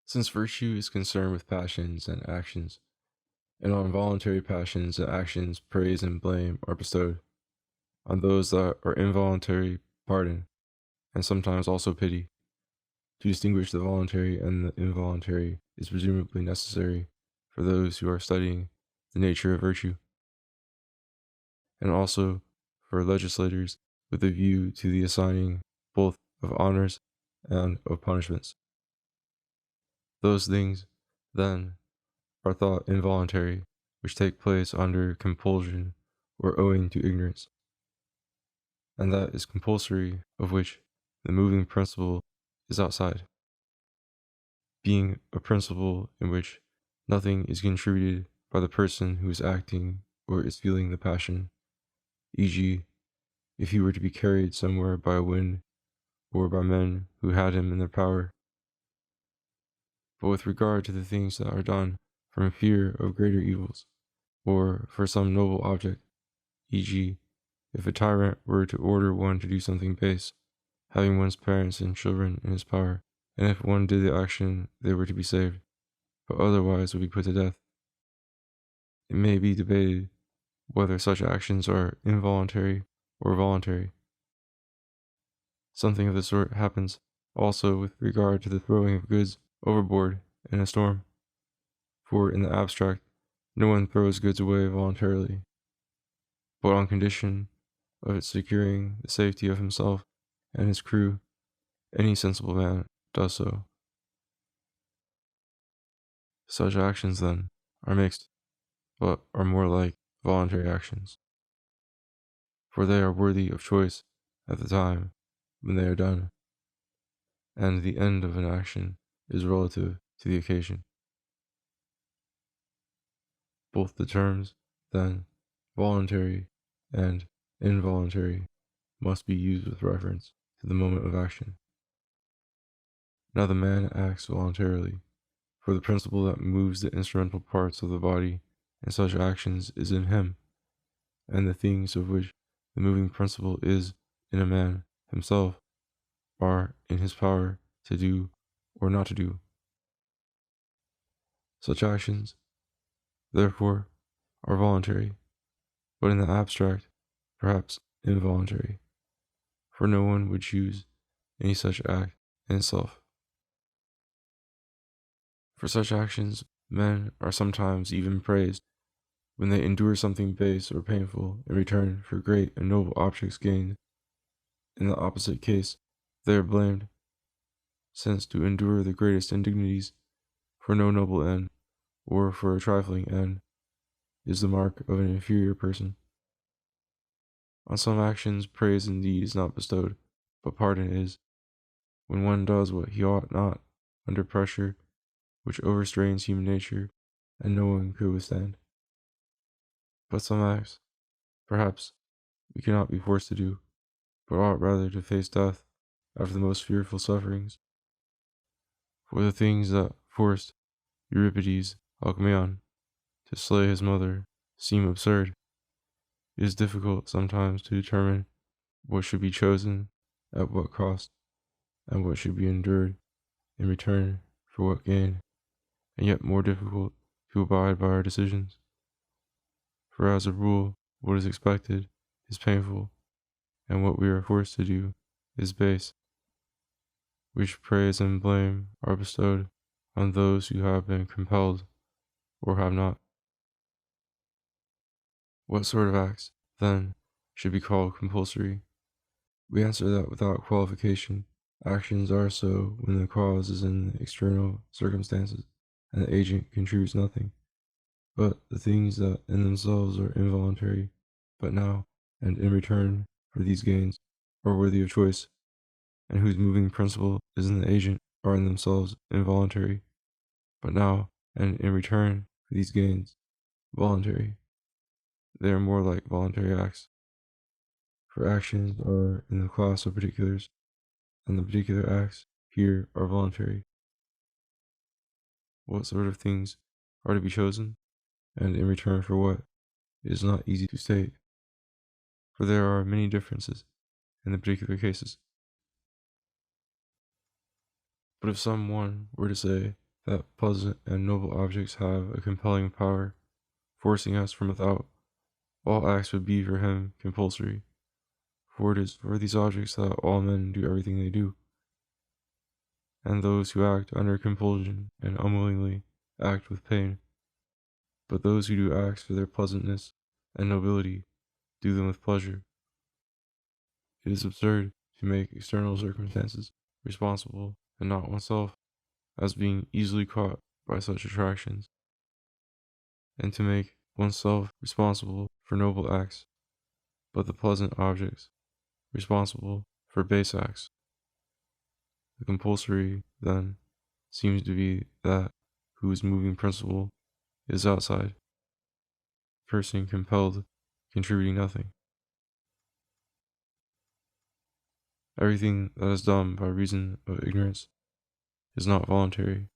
Since virtue is concerned with passions and actions, and on voluntary passions and actions praise and blame are bestowed, on those that are involuntary pardon, and sometimes also pity. To distinguish the voluntary and the involuntary is presumably necessary for those who are studying the nature of virtue, and also for legislators with a view to the assigning both of honors and of punishments. Those things, then, are thought involuntary, which take place under compulsion or owing to ignorance, and that is compulsory, of which the moving principle is outside, being a principle in which nothing is contributed by the person who is acting or is feeling the passion, e.g., if he were to be carried somewhere by a wind or by men who had him in their power. But with regard to the things that are done from fear of greater evils, or for some noble object, e.g., if a tyrant were to order one to do something base, having one's parents and children in his power, and if one did the action, they were to be saved, but otherwise would be put to death. It may be debated whether such actions are involuntary or voluntary. Something of the sort happens also with regard to the throwing of goods overboard in a storm, for in the abstract, no one throws goods away voluntarily, but on condition of its securing the safety of himself and his crew. Any sensible man does so. Such actions, then, are mixed, but are more like voluntary actions, for they are worthy of choice at the time when they are done, and the end of an action is relative to the occasion. Both the terms, then, voluntary and involuntary must be used with reference to the moment of action. Now the man acts voluntarily, for the principle that moves the instrumental parts of the body and such actions is in him, and the things of which the moving principle is in a man himself are in his power to do or not to do. Such actions, therefore, are voluntary, but in the abstract, perhaps involuntary, for no one would choose any such act in itself. For such actions, men are sometimes even praised when they endure something base or painful in return for great and noble objects gained. In the opposite case, they are blamed, since to endure the greatest indignities for no noble end, or for a trifling end, is the mark of an inferior person. On some actions praise indeed is not bestowed, but pardon is, when one does what he ought not, under pressure which overstrains human nature, and no one could withstand. But some acts, perhaps, we cannot be forced to do, but ought rather to face death after the most fearful sufferings. For the things that forced Euripides Alcmaeon to slay his mother seem absurd. It is difficult sometimes to determine what should be chosen at what cost, and what should be endured in return for what gain, and yet more difficult to abide by our decisions. For as a rule, what is expected is painful, and what we are forced to do is base, which praise and blame are bestowed on those who have been compelled or have not. What sort of acts, then, should be called compulsory? We answer that without qualification, actions are so when the cause is in the external circumstances, and the agent contributes nothing. But the things that in themselves are involuntary, but now, and in return for these gains, are worthy of choice, and whose moving principle is in the agent, are in themselves involuntary, but now, and in return for these gains, voluntary. They are more like voluntary acts, for actions are in the class of particulars, and the particular acts here are voluntary. What sort of things are to be chosen, and in return for what, it is not easy to state, for there are many differences in the particular cases. But if some one were to say that pleasant and noble objects have a compelling power, forcing us from without, all acts would be for him compulsory, for it is for these objects that all men do everything they do, and those who act under compulsion and unwillingly act with pain. But those who do acts for their pleasantness and nobility do them with pleasure. It is absurd to make external circumstances responsible and not oneself, as being easily caught by such attractions, and to make oneself responsible for noble acts, but the pleasant objects responsible for base acts. The compulsory, then, seems to be that whose moving principle is outside, person compelled, contributing nothing. Everything that is done by reason of ignorance is not voluntary.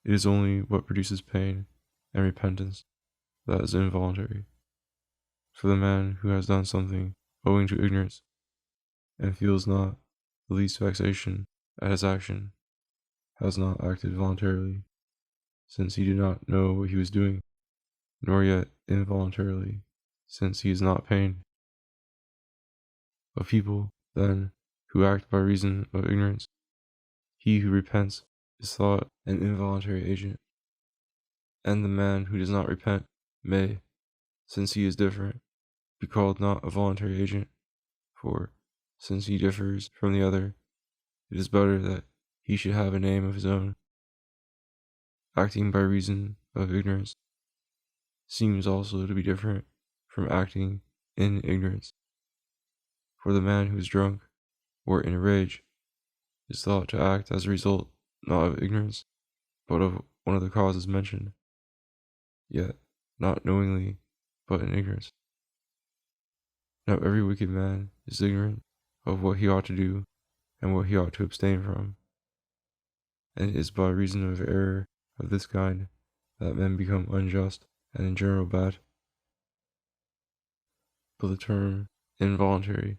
It is only what produces pain and repentance that is involuntary. For the man who has done something owing to ignorance and feels not the least vexation at his action has not acted voluntarily, since he did not know what he was doing, nor yet involuntarily, since he is not pained. Of people, then, who act by reason of ignorance, he who repents is thought an involuntary agent, and the man who does not repent may, since he is different, be called not a voluntary agent, for, since he differs from the other, it is better that he should have a name of his own. Acting by reason of ignorance seems also to be different from acting in ignorance, for the man who is drunk or in a rage is thought to act as a result not of ignorance, but of one of the causes mentioned, yet not knowingly, but in ignorance. Now every wicked man is ignorant of what he ought to do and what he ought to abstain from, and it is by reason of error of this kind that men become unjust and in general bad. But the term involuntary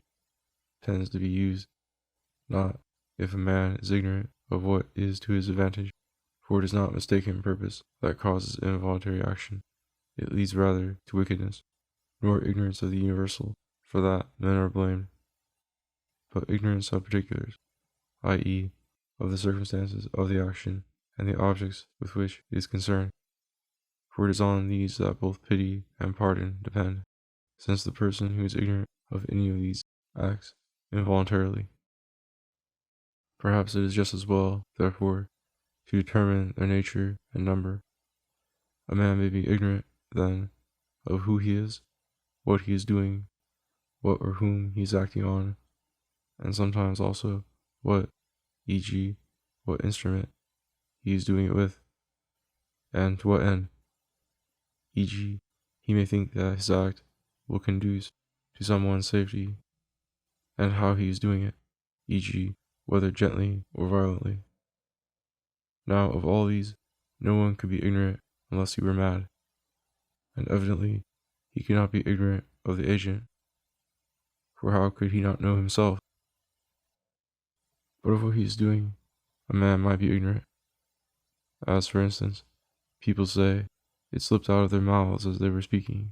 tends to be used, not if a man is ignorant of what is to his advantage, for it is not mistaken purpose that causes involuntary action, it leads rather to wickedness, nor ignorance of the universal, for that men are blamed, but ignorance of particulars, i.e., of the circumstances of the action and the objects with which it is concerned, for it is on these that both pity and pardon depend, since the person who is ignorant of any of these acts involuntarily. Perhaps it is just as well, therefore, to determine their nature and number. A man may be ignorant, then, of who he is, what he is doing, what or whom he is acting on, and sometimes also what, e.g., what instrument he is doing it with, and to what end, e.g., he may think that his act will conduce to someone's safety, and how he is doing it, e.g., whether gently or violently. Now, of all these, no one could be ignorant unless he were mad, and evidently he cannot be ignorant of the agent, for how could he not know himself? But of what he is doing, a man might be ignorant. As, for instance, people say it slipped out of their mouths as they were speaking,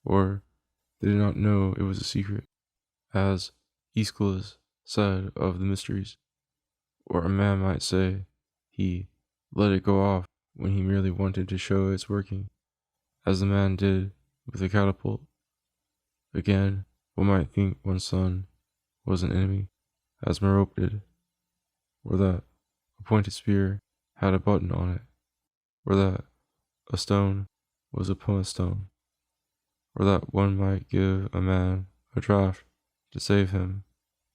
or they did not know it was a secret, as Aeschylus said of the mysteries, or a man might say he let it go off when he merely wanted to show its working, as the man did with the catapult. Again, one might think one's son was an enemy, as Merope did, or that a pointed spear had a button on it, or that a stone was a pumice stone, or that one might give a man a draught to save him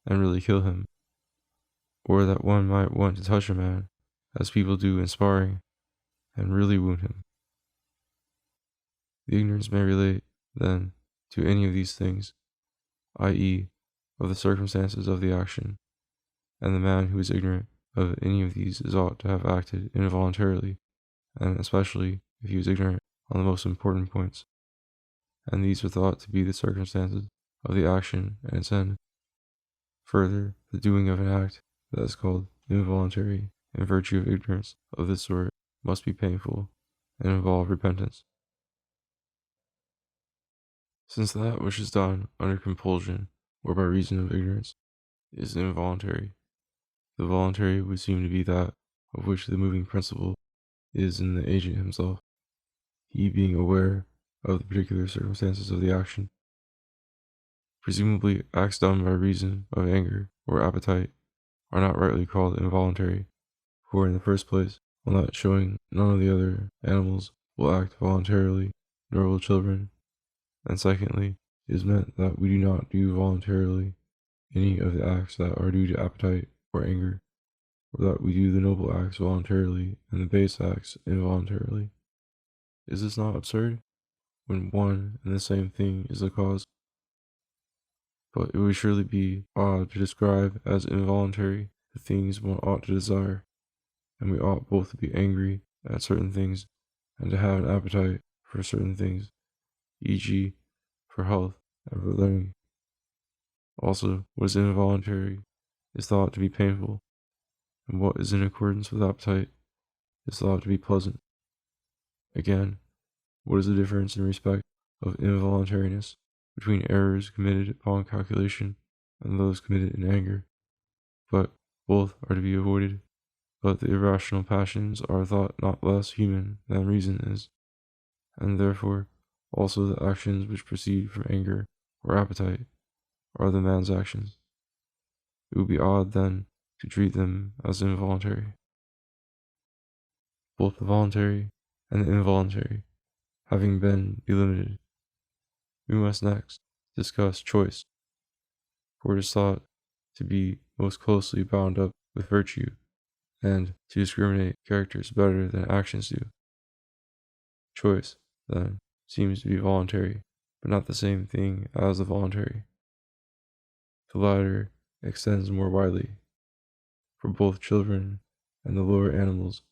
and really kill him, or that one might want to touch a man, as people do in sparring, and really wound him. The ignorance may relate, then, to any of these things, i.e., of the circumstances of the action, and the man who is ignorant of any of these is ought to have acted involuntarily, and especially if he was ignorant on the most important points, and these are thought to be the circumstances of the action and its end. Further, the doing of an act that is called involuntary in virtue of ignorance of this sort must be painful and involve repentance. Since that which is done under compulsion or by reason of ignorance is involuntary, the voluntary would seem to be that of which the moving principle is in the agent himself, he being aware of the particular circumstances of the action. Presumably, acts done by reason of anger or appetite are not rightly called involuntary, for in the first place, on that showing none of the other animals will act voluntarily, nor will children, and secondly, it is meant that we do not do voluntarily any of the acts that are due to appetite or anger, or that we do the noble acts voluntarily and the base acts involuntarily. Is this not absurd, when one and the same thing is the cause? But it would surely be odd to describe as involuntary the things one ought to desire, and we ought both to be angry at certain things and to have an appetite for certain things, e.g., for health and for learning. Also, what is involuntary is thought to be painful, and what is in accordance with appetite is thought to be pleasant. Again, what is the difference in respect of involuntariness between errors committed upon calculation and those committed in anger? But both are to be avoided. But the irrational passions are thought not less human than reason is, and therefore also the actions which proceed from anger or appetite are the man's actions. It would be odd, then, to treat them as involuntary. Both the voluntary and the involuntary having been delimited, we must next discuss choice, for it is thought to be most closely bound up with virtue, and to discriminate characters better than actions do. Choice, then, seems to be voluntary, but not the same thing as the voluntary. The latter extends more widely, for both children and the lower animals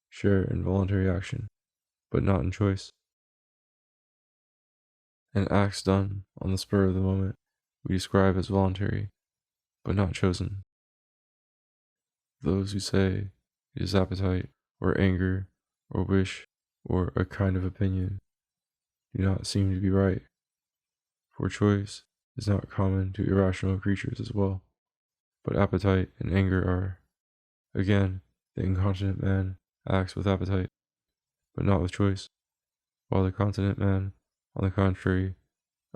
share in voluntary action, but not in choice. And acts done on the spur of the moment we describe as voluntary, but not chosen. Those who say it is appetite, or anger, or wish, or a kind of opinion, do not seem to be right, for choice is not common to irrational creatures as well, but appetite and anger are. Again, the incontinent man acts with appetite, but not with choice, while the continent man, on the contrary,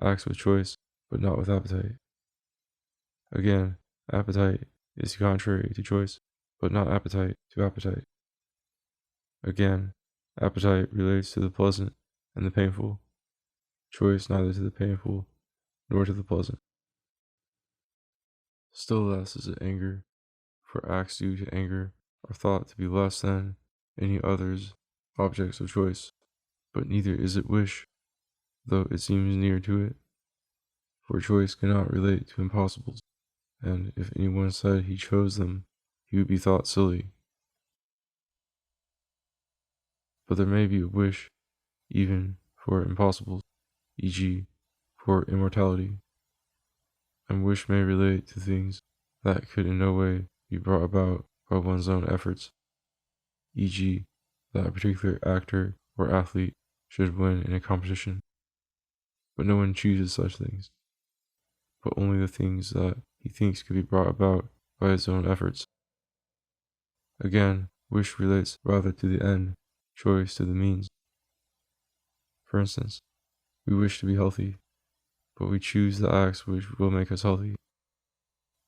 acts with choice, but not with appetite. Again, appetite is contrary to choice, but not appetite to appetite. Again, appetite relates to the pleasant and the painful, choice neither to the painful nor to the pleasant. Still less is it anger, for acts due to anger are thought to be less than any others objects of choice, but neither is it wish, though it seems near to it, for choice cannot relate to impossibles, and if anyone said he chose them, he would be thought silly. But there may be a wish even for impossibles, e.g., for immortality, and wish may relate to things that could in no way be brought about by one's own efforts, e.g., that a particular actor or athlete should win in a competition. But no one chooses such things, but only the things that he thinks could be brought about by his own efforts. Again, wish relates rather to the end, choice to the means. For instance, we wish to be healthy, but we choose the acts which will make us healthy.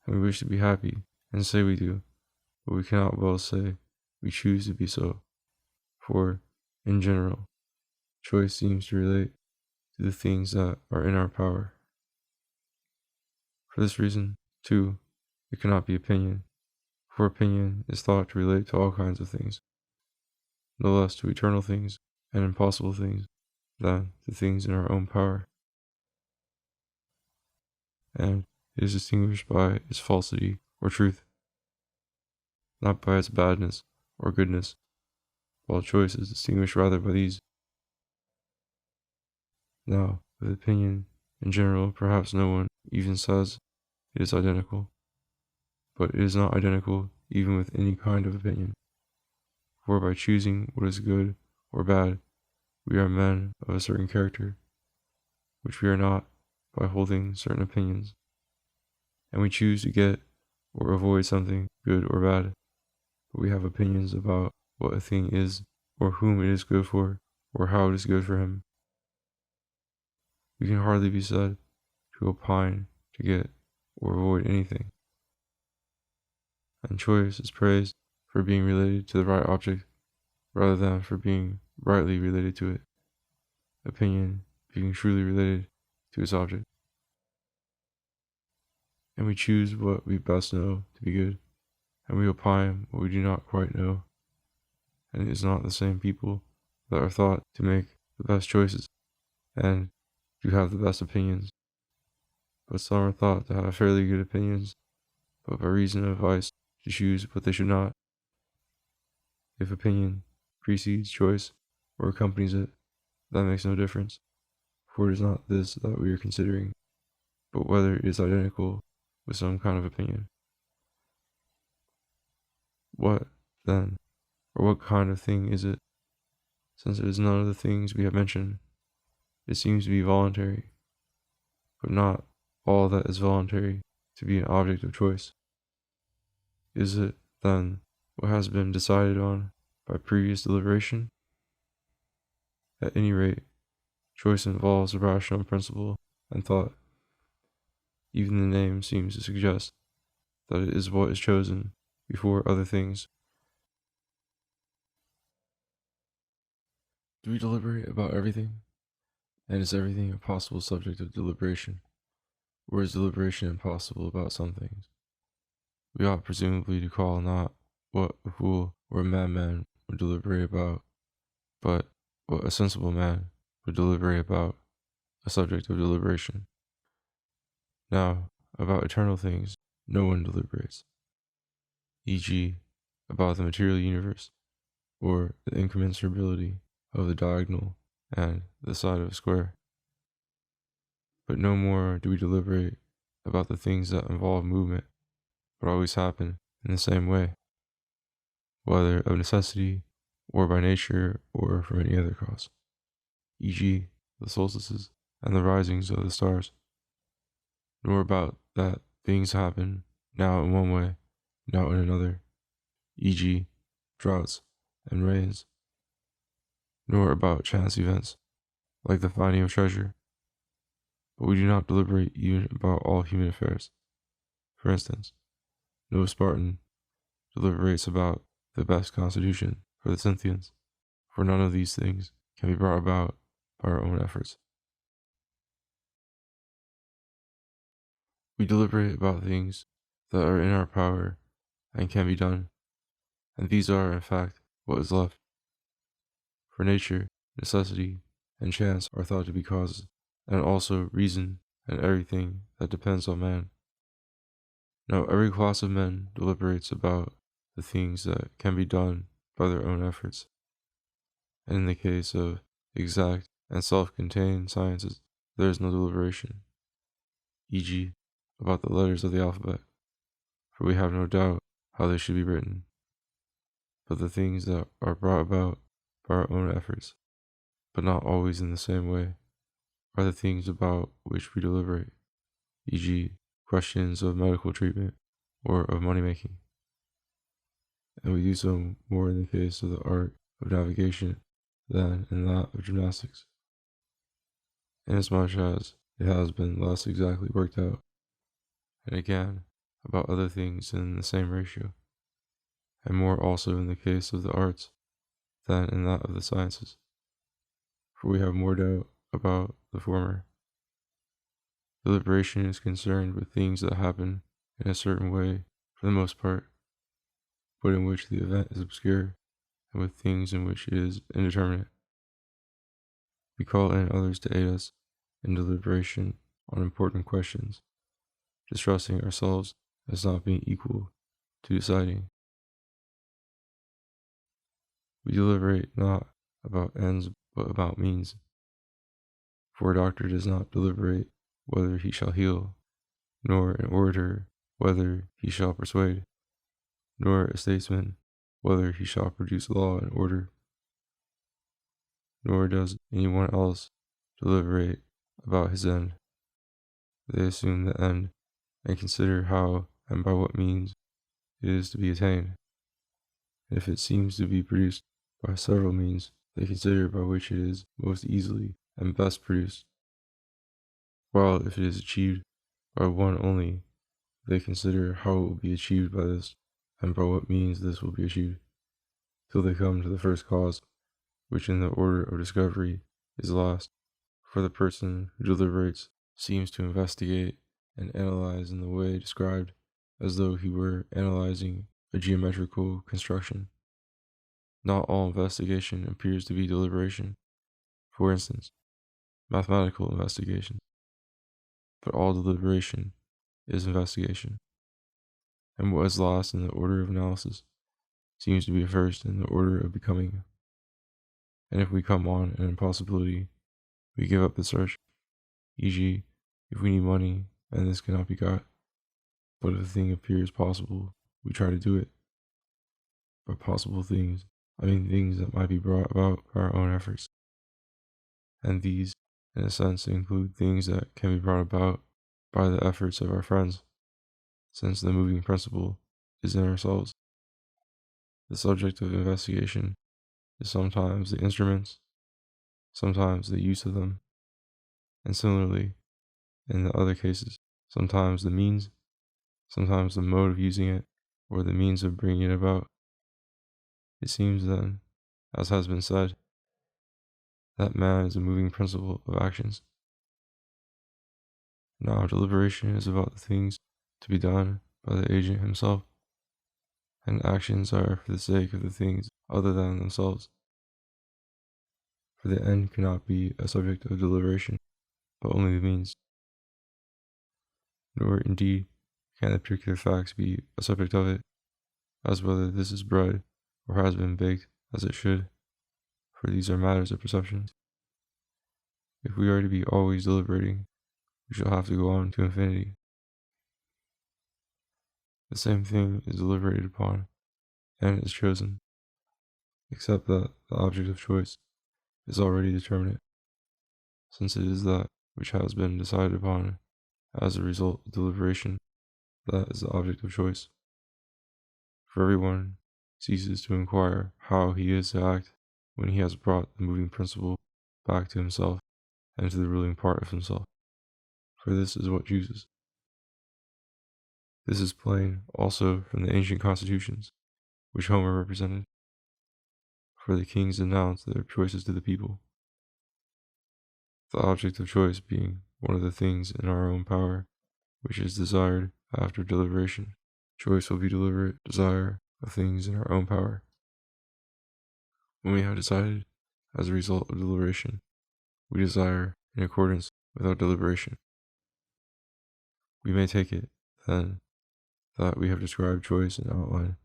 And we wish to be happy, and say we do, but we cannot well say we choose to be so. For, in general, choice seems to relate to the things that are in our power. For this reason, too, it cannot be opinion, for opinion is thought to relate to all kinds of things, no less to eternal things and impossible things than to things in our own power. And it is distinguished by its falsity or truth, not by its badness or goodness, while choice is distinguished rather by these. Now, with opinion, in general, perhaps no one even says it is identical, but it is not identical even with any kind of opinion. For by choosing what is good or bad, we are men of a certain character, which we are not by holding certain opinions. And we choose to get or avoid something good or bad, but we have opinions about what a thing is, or whom it is good for, or how it is good for him. We can hardly be said to opine to get or avoid anything. And choice is praised for being related to the right object rather than for being rightly related to it, opinion being truly related to its object. And we choose what we best know to be good, and we opine what we do not quite know. And it is not the same people that are thought to make the best choices and to have the best opinions, but some are thought to have fairly good opinions, but by reason of vice to choose what they should not. If opinion precedes choice or accompanies it, that makes no difference, for it is not this that we are considering, but whether it is identical with some kind of opinion. What, then, or what kind of thing is it? Since it is none of the things we have mentioned, it seems to be voluntary, but not all that is voluntary to be an object of choice. Is it, then, what has been decided on by previous deliberation? At any rate, choice involves a rational principle and thought. Even the name seems to suggest that it is what is chosen before other things. Do we deliberate about everything? And is everything a possible subject of deliberation? Or is deliberation impossible about some things? We ought presumably to call not what a fool or a madman would deliberate about, but what a sensible man would deliberate about, a subject of deliberation. Now, about eternal things, no one deliberates, e.g., about the material universe, or the incommensurability of the diagonal and the side of a square. But no more do we deliberate about the things that involve movement, but always happen in the same way, whether of necessity, or by nature, or from any other cause, e.g., the solstices and the risings of the stars, nor about that things happen now in one way, now in another, e.g., droughts and rains, nor about chance events, like the finding of treasure. But we do not deliberate even about all human affairs. For instance, no Spartan deliberates about the best constitution for the Scythians, for none of these things can be brought about by our own efforts. We deliberate about things that are in our power and can be done, and these are, in fact, what is left. For nature, necessity, and chance are thought to be causes, and also reason and everything that depends on man. Now every class of men deliberates about the things that can be done by their own efforts, and in the case of exact and self-contained sciences, there is no deliberation, e.g., about the letters of the alphabet, for we have no doubt how they should be written. But the things that are brought about by our own efforts, but not always in the same way, are the things about which we deliberate, e.g., questions of medical treatment or of money-making. And we do so more in the case of the art of navigation than in that of gymnastics, inasmuch as it has been less exactly worked out, and again, about other things in the same ratio, and more also in the case of the arts than in that of the sciences, for we have more doubt about the former. Deliberation is concerned with things that happen in a certain way for the most part, but in which the event is obscure, and with things in which it is indeterminate. We call in others to aid us in deliberation on important questions, distrusting ourselves as not being equal to deciding. We deliberate not about ends but about means, for a doctor does not deliberate whether he shall heal, nor an orator whether he shall persuade, nor a statesman whether he shall produce law and order, nor does anyone else deliberate about his end. They assume the end and consider how and by what means it is to be attained. If it seems to be produced by several means, they consider by which it is most easily and best produced, while if it is achieved by one only, they consider how it will be achieved by this, and by what means this will be achieved, till they come to the first cause, which in the order of discovery is last. For the person who deliberates seems to investigate and analyze in the way described, as though he were analyzing a geometrical construction. Not all investigation appears to be deliberation, for instance, mathematical investigation, but all deliberation is investigation, and what is last in the order of analysis seems to be first in the order of becoming. And if we come on an impossibility, we give up the search, e.g., if we need money and this cannot be got, but if a thing appears possible, we try to do it. By possible things, I mean things that might be brought about by our own efforts. And these, in a sense, include things that can be brought about by the efforts of our friends, since the moving principle is in ourselves. The subject of investigation is sometimes the instruments, sometimes the use of them, and similarly, in the other cases, sometimes the means, sometimes the mode of using it, or the means of bringing it about. It seems then, as has been said, that man is a moving principle of actions. Now, deliberation is about the things to be done by the agent himself, and actions are for the sake of the things other than themselves. For the end cannot be a subject of deliberation, but only the means. Nor, indeed, can the particular facts be a subject of it, as whether this is bread or has been baked as it should, for these are matters of perception. If we are to be always deliberating, we shall have to go on to infinity. The same thing is deliberated upon, and is chosen, except that the object of choice is already determinate, since it is that which has been decided upon as a result of deliberation that is the object of choice. For everyone ceases to inquire how he is to act when he has brought the moving principle back to himself and to the ruling part of himself, for this is what chooses. This is plain also from the ancient constitutions, which Homer represented, for the kings announced their choices to the people. The object of choice being one of the things in our own power, which is desired after deliberation. Choice will be deliberate desire of things in our own power. When we have decided as a result of deliberation, we desire in accordance with our deliberation. We may take it, then, that we have described choice in outline,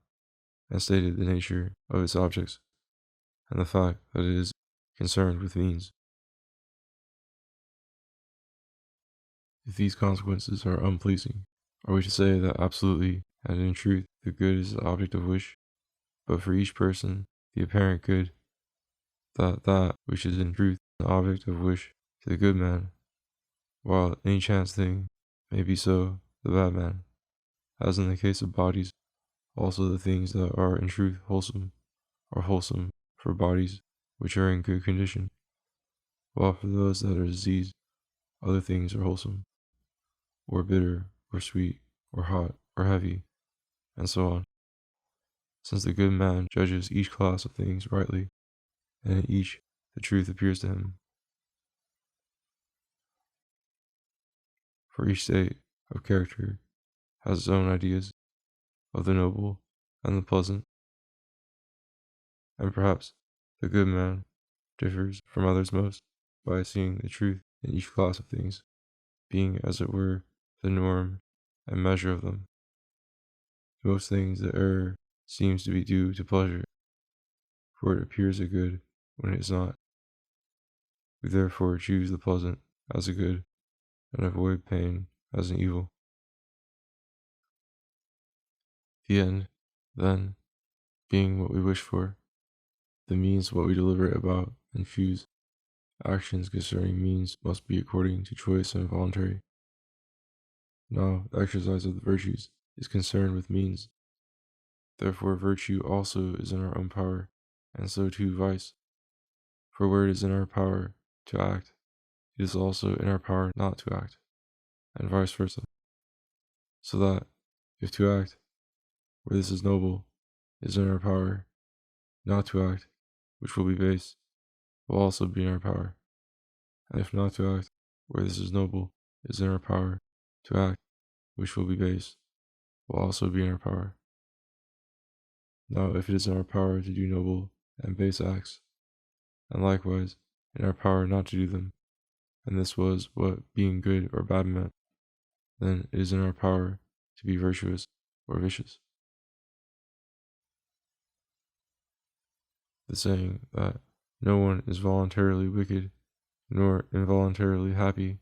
and stated the nature of its objects, and the fact that it is concerned with means. If these consequences are unpleasing, are we to say that absolutely and in truth the good is the object of wish, but for each person the apparent good, that which is in truth the object of wish to the good man, while any chance thing may be so the bad man, as in the case of bodies, also the things that are in truth wholesome are wholesome for bodies which are in good condition, while for those that are diseased, other things are wholesome, or bitter, or sweet, or hot, or heavy, and so on. Since the good man judges each class of things rightly, and in each the truth appears to him. For each state of character has its own ideas of the noble and the pleasant, and perhaps the good man differs from others most by seeing the truth in each class of things, being as it were the norm and measure of them. To most things the error seems to be due to pleasure, for it appears a good when it is not. We therefore choose the pleasant as a good, and avoid pain as an evil. The end, then, being what we wish for, the means what we deliberate about and choose. Actions concerning means must be according to choice and voluntary. Now, the exercise of the virtues is concerned with means. Therefore, virtue also is in our own power, and so too vice. For where it is in our power to act, it is also in our power not to act, and vice versa. So that, if to act, where this is noble, is in our power, not to act, which will be base, will also be in our power. And if not to act, where this is noble, is in our power, to act, which will be base, will also be in our power. Now, if it is in our power to do noble and base acts, and likewise in our power not to do them, and this was what being good or bad meant, then it is in our power to be virtuous or vicious. The saying that no one is voluntarily wicked nor involuntarily happy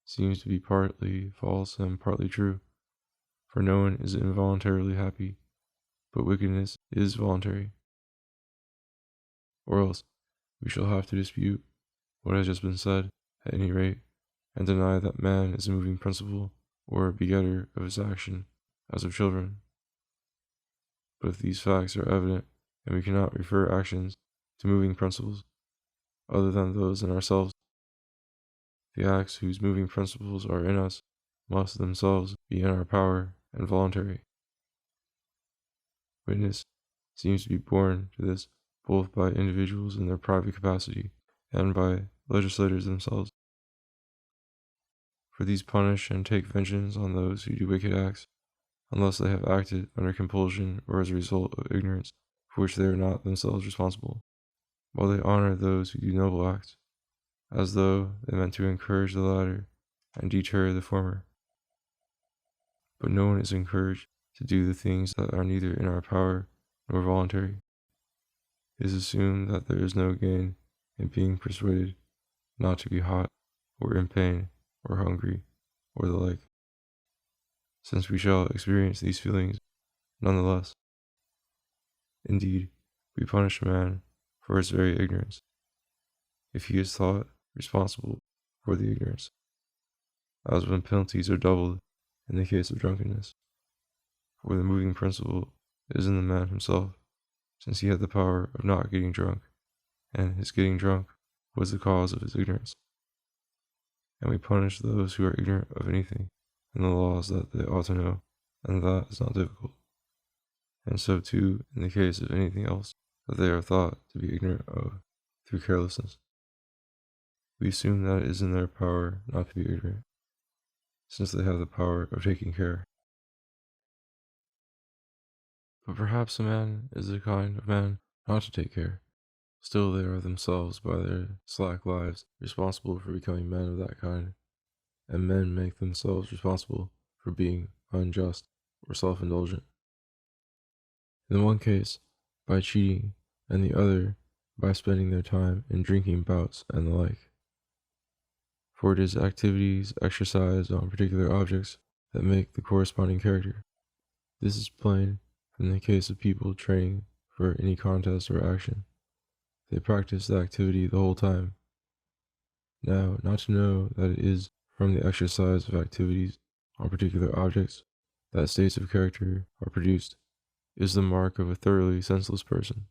seems to be partly false and partly true, for no one is involuntarily happy, but wickedness is voluntary. Or else we shall have to dispute what has just been said, at any rate, and deny that man is a moving principle or a begetter of his action, as of children. But if these facts are evident, and we cannot refer actions to moving principles other than those in ourselves, the acts whose moving principles are in us must themselves be in our power and voluntary. Witness seems to be borne to this both by individuals in their private capacity and by legislators themselves. For these punish and take vengeance on those who do wicked acts, unless they have acted under compulsion or as a result of ignorance for which they are not themselves responsible, while they honor those who do noble acts, as though they meant to encourage the latter and deter the former. But no one is encouraged to do the things that are neither in our power nor voluntary. It is assumed that there is no gain in being persuaded not to be hot, or in pain, or hungry, or the like, since we shall experience these feelings nonetheless. Indeed, we punish a man for his very ignorance, if he is thought responsible for the ignorance, as when penalties are doubled in the case of drunkenness. For the moving principle is in the man himself, since he had the power of not getting drunk, and his getting drunk was the cause of his ignorance. And we punish those who are ignorant of anything in the laws that they ought to know, and that is not difficult. And so too in the case of anything else that they are thought to be ignorant of through carelessness. We assume that it is in their power not to be ignorant, since they have the power of taking care. But perhaps a man is the kind of man not to take care. Still they are themselves, by their slack lives, responsible for becoming men of that kind, and men make themselves responsible for being unjust or self-indulgent. In the one case, by cheating, and the other, by spending their time in drinking bouts and the like. For it is activities exercised on particular objects that make the corresponding character. This is plain from the case of people training for any contest or action. They practice the activity the whole time. Now, not to know that it is from the exercise of activities on particular objects that states of character are produced is the mark of a thoroughly senseless person.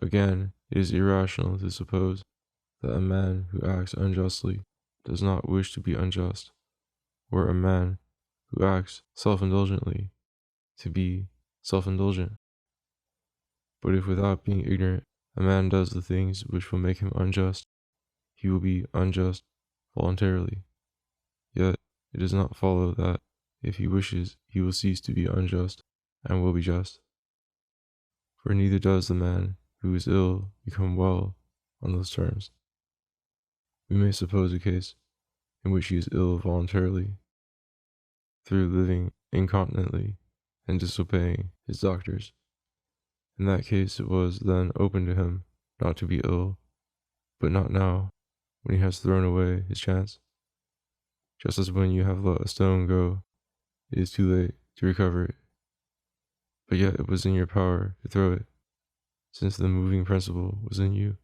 Again, it is irrational to suppose that a man who acts unjustly does not wish to be unjust, or a man who acts self-indulgently to be self-indulgent. But if without being ignorant a man does the things which will make him unjust, he will be unjust voluntarily. Yet it does not follow that if he wishes he will cease to be unjust and will be just. For neither does the man who is ill become well on those terms. We may suppose a case in which he is ill voluntarily, through living incontinently and disobeying his doctors. In that case it was then open to him not to be ill, but not now, when he has thrown away his chance. Just as when you have let a stone go, it is too late to recover it. but yet it was in your power to throw it, since the moving principle was in you.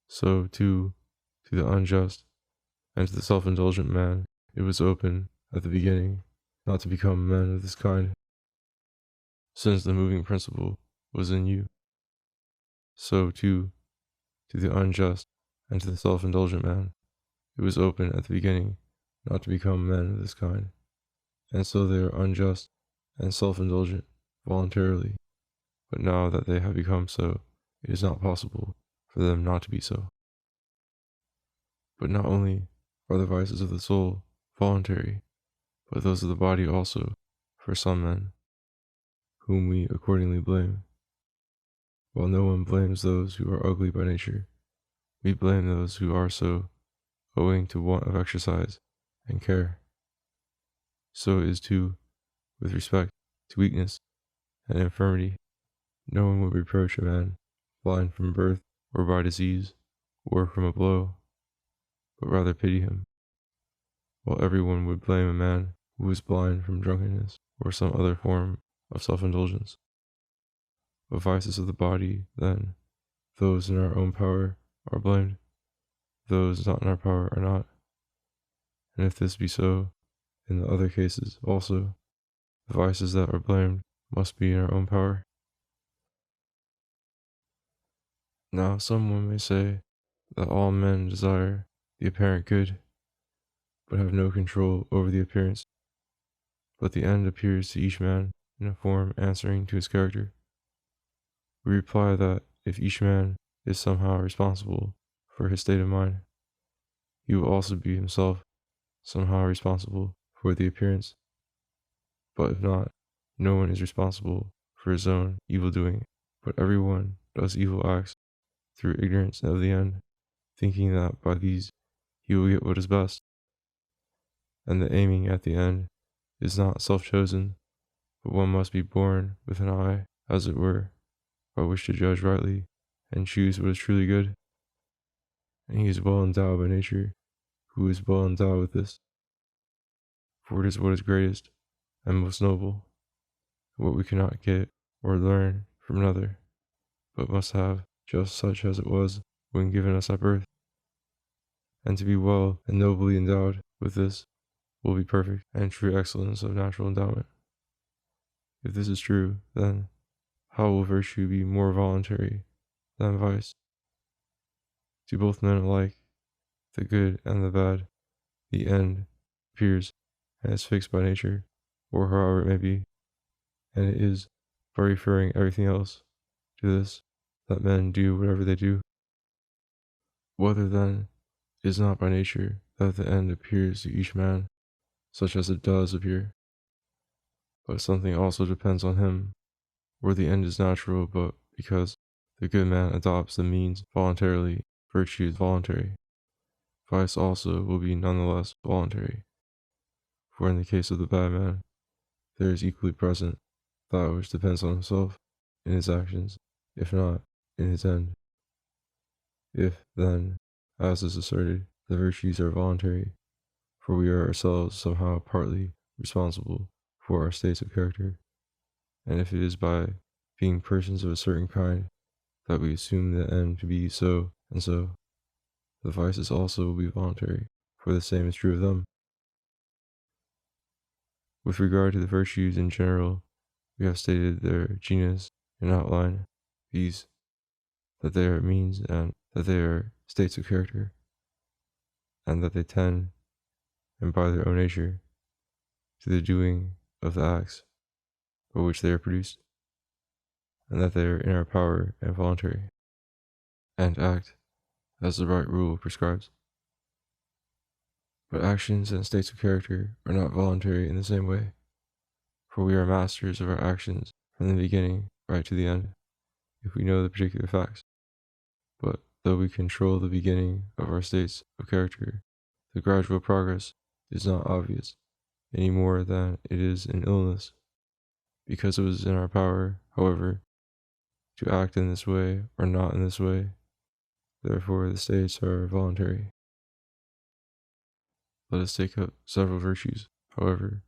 So, too, to the unjust and to the self-indulgent man, it was open at the beginning not to become men of this kind, since the moving principle was in you. So, too, to the unjust and to the self-indulgent man, it was open at the beginning not to become men of this kind, and so they are unjust and self-indulgent voluntarily, but now that they have become so, it is not possible for them not to be so. But not only are the vices of the soul voluntary, but those of the body also, for some men, whom we accordingly blame. While no one blames those who are ugly by nature, we blame those who are so, owing to want of exercise and care. So it is too with respect to weakness and infirmity. No one would reproach a man blind from birth or by disease or from a blow, but rather pity him, while everyone would blame a man who is blind from drunkenness or some other form of self-indulgence. The vices of the body, then, those in our own power are blamed, those not in our power are not. And if this be so, in the other cases also, the vices that are blamed must be in our own power. Now someone may say that all men desire the apparent good, but have no control over the appearance, but the end appears to each man in a form answering to his character. We reply that if each man is somehow responsible for his state of mind, he will also be himself somehow responsible for the appearance. But if not, no one is responsible for his own evil doing, but everyone does evil acts through ignorance of the end, thinking that by these he will get what is best. And the aiming at the end is not self-chosen, but one must be born with an eye, as it were, by which to judge rightly and choose what is truly good. And he is well endowed by nature, who is well endowed with this. For it is what is greatest and most noble, what we cannot get or learn from another, but must have just such as it was when given us at birth. And to be well and nobly endowed with this will be perfect and true excellence of natural endowment. If this is true, then how will virtue be more voluntary than vice? To both men alike, the good and the bad, the end appears and is fixed by nature, or however it may be, and it is by referring everything else to this that men do whatever they do. Whether then it is not by nature that the end appears to each man, such as it does appear, but something also depends on him, or the end is natural, but because the good man adopts the means voluntarily, virtue is voluntary. Vice also will be nonetheless voluntary, for in the case of the bad man, there is equally present that which depends on himself in his actions, if not in his end. If, then, as is asserted, the virtues are voluntary, for we are ourselves somehow partly responsible for our states of character, and if it is by being persons of a certain kind that we assume the end to be so and so, the vices also will be voluntary, for the same is true of them. With regard to the virtues in general, we have stated their genus in outline, viz., that they are means and that they are states of character, and that they tend, and by their own nature, to the doing of the acts by which they are produced, and that they are in our power and voluntary, and act as the right rule prescribes. But actions and states of character are not voluntary in the same way, for we are masters of our actions from the beginning right to the end, if we know the particular facts. But though we control the beginning of our states of character, the gradual progress is not obvious any more than it is in illness, because it was in our power, however, to act in this way or not in this way. Therefore, the states are voluntary. Let us take up several virtues, however,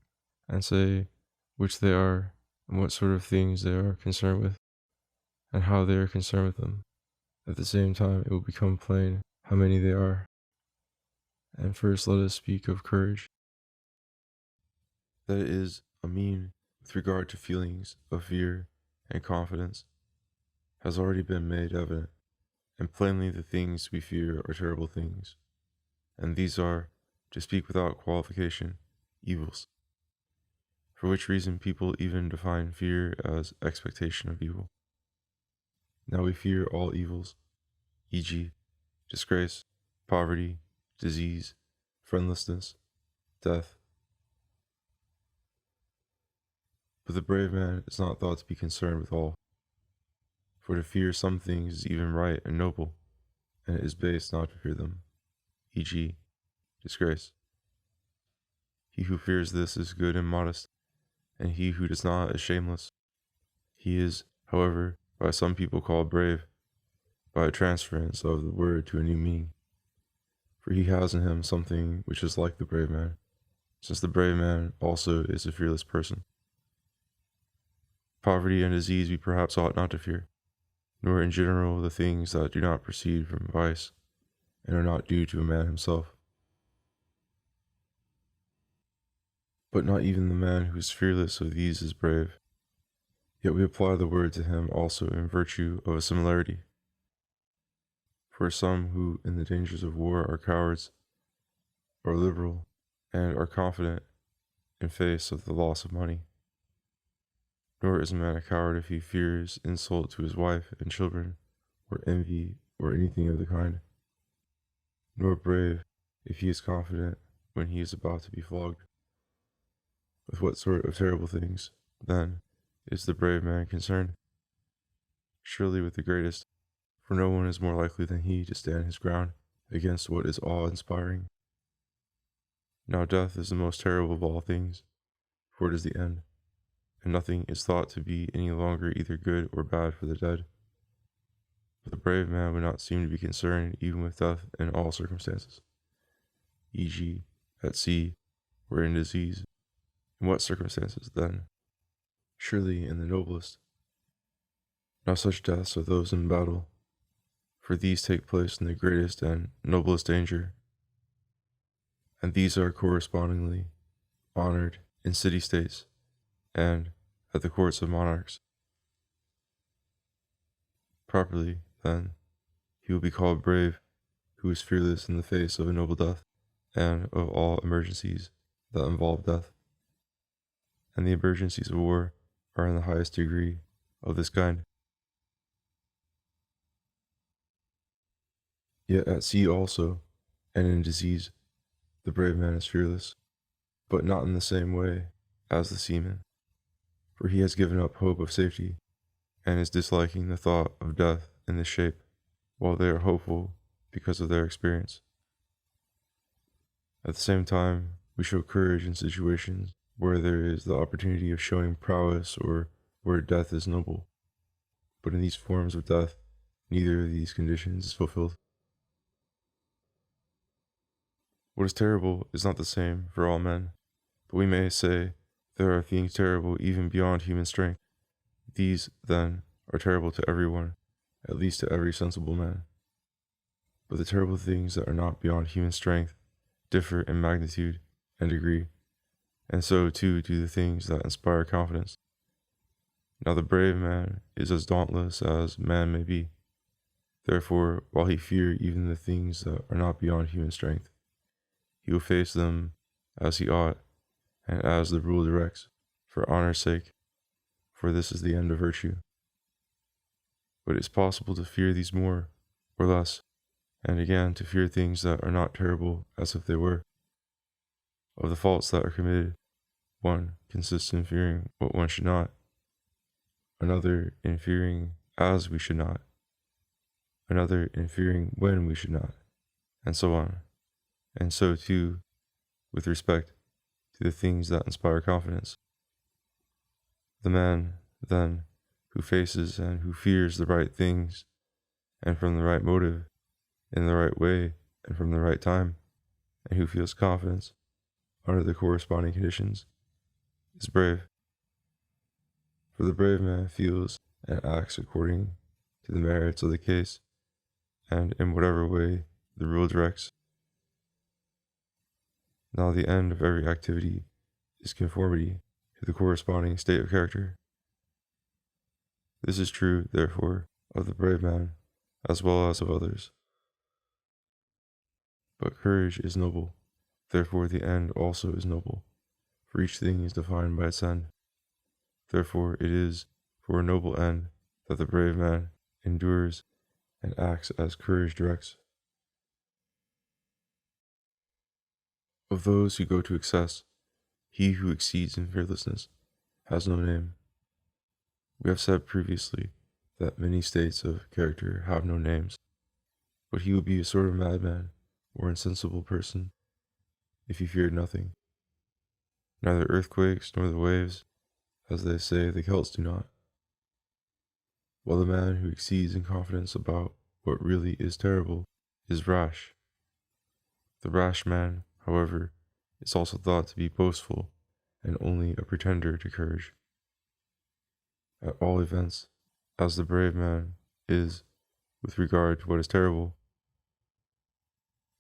and say which they are and what sort of things they are concerned with, and how they are concerned with them. At the same time, it will become plain how many they are. And first, let us speak of courage. That it is a mean with regard to feelings of fear and confidence has already been made evident, and plainly the things we fear are terrible things, and these are, to speak without qualification, evils. For which reason people even define fear as expectation of evil. Now we fear all evils, e.g., disgrace, poverty, disease, friendlessness, death. But the brave man is not thought to be concerned with all. For to fear some things is even right and noble, and it is base not to fear them, e.g., disgrace. He who fears this is good and modest, and he who does not is shameless. He is, however, by some people called brave, by a transference of the word to a new meaning. For he has in him something which is like the brave man, since the brave man also is a fearless person. Poverty and disease we perhaps ought not to fear, nor in general the things that do not proceed from vice, and are not due to a man himself. But not even the man who is fearless of these is brave. Yet we apply the word to him also in virtue of a similarity. For some who in the dangers of war are cowards, are liberal, and are confident in face of the loss of money. Nor is a man a coward if he fears insult to his wife and children, or envy, or anything of the kind. Nor brave if he is confident when he is about to be flogged. With what sort of terrible things, then, is the brave man concerned? Surely with the greatest, for no one is more likely than he to stand his ground against what is awe-inspiring. Now death is the most terrible of all things, for it is the end, and nothing is thought to be any longer either good or bad for the dead. But the brave man would not seem to be concerned even with death in all circumstances, e.g., at sea or in disease. In what circumstances, then? Surely in the noblest. Now such deaths are those in battle, for these take place in the greatest and noblest danger, and these are correspondingly honored in city-states and at the courts of monarchs. Properly, then, he will be called brave, who is fearless in the face of a noble death, and of all emergencies that involve death. And the emergencies of war are in the highest degree of this kind. Yet at sea also, and in disease, the brave man is fearless, but not in the same way as the seaman, for he has given up hope of safety, and is disliking the thought of death in this shape, while they are hopeful because of their experience. At the same time, we show courage in situations where there is the opportunity of showing prowess or where death is noble. But in these forms of death, neither of these conditions is fulfilled. What is terrible is not the same for all men, but we may say there are things terrible even beyond human strength. These, then, are terrible to everyone, at least to every sensible man. But the terrible things that are not beyond human strength differ in magnitude and degree, and so too do the things that inspire confidence. Now the brave man is as dauntless as man may be. Therefore, while he fear even the things that are not beyond human strength, he will face them as he ought, and as the rule directs, for honor's sake, for this is the end of virtue. But it is possible to fear these more or less, and again to fear things that are not terrible as if they were. Of the faults that are committed, one consists in fearing what one should not, another in fearing as we should not, another in fearing when we should not, and so on. And so too with respect to the things that inspire confidence. The man, then, who faces and who fears the right things, and from the right motive, in the right way, and from the right time, and who feels confidence under the corresponding conditions, is brave. For the brave man feels and acts according to the merits of the case, and in whatever way the rule directs. Now the end of every activity is conformity to the corresponding state of character. This is true, therefore, of the brave man, as well as of others. But courage is noble, therefore the end also is noble, for each thing is defined by its end. Therefore it is for a noble end that the brave man endures and acts as courage directs. Of those who go to excess, he who exceeds in fearlessness has no name. We have said previously that many states of character have no names, but he would be a sort of madman or insensible person if he feared nothing, neither earthquakes nor the waves, as they say the Celts do not. While the man who exceeds in confidence about what really is terrible is rash. The rash man, however, is also thought to be boastful and only a pretender to courage. At all events, as the brave man is with regard to what is terrible,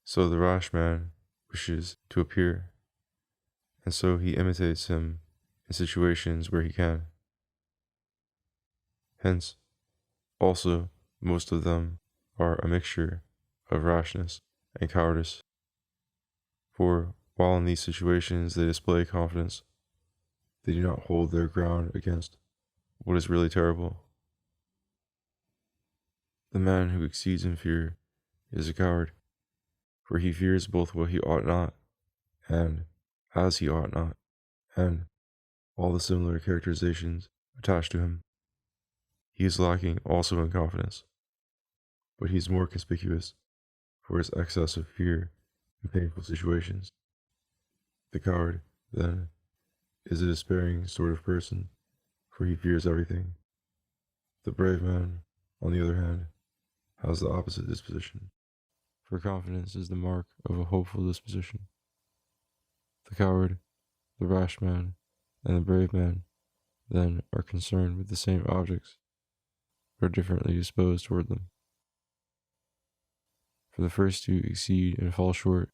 so the rash man wishes to appear, and so he imitates him in situations where he can. Hence, also, most of them are a mixture of rashness and cowardice. For while in these situations they display confidence, they do not hold their ground against what is really terrible. The man who exceeds in fear is a coward, for he fears both what he ought not, and as he ought not, and all the similar characterizations attached to him. He is lacking also in confidence, but he is more conspicuous for his excess of fear in painful situations. The coward, then, is a despairing sort of person, for he fears everything. The brave man, on the other hand, has the opposite disposition, for confidence is the mark of a hopeful disposition. The coward, the rash man, and the brave man, then, are concerned with the same objects, but are differently disposed toward them. For the first two exceed and fall short,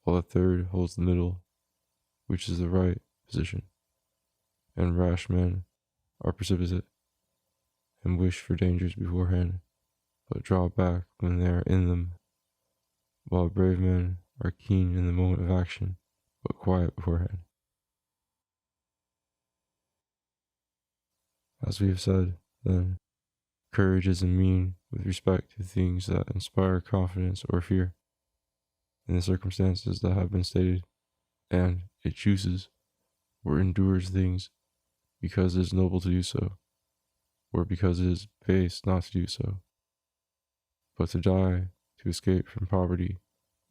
while the third holds the middle, which is the right position. And rash men are precipitate, and wish for dangers beforehand, but draw back when they are in them, while brave men are keen in the moment of action, but quiet beforehand. As we have said, then, courage is a mean with respect to things that inspire confidence or fear, in the circumstances that have been stated, and it chooses or endures things because it is noble to do so, or because it is base not to do so. But to die, to escape from poverty,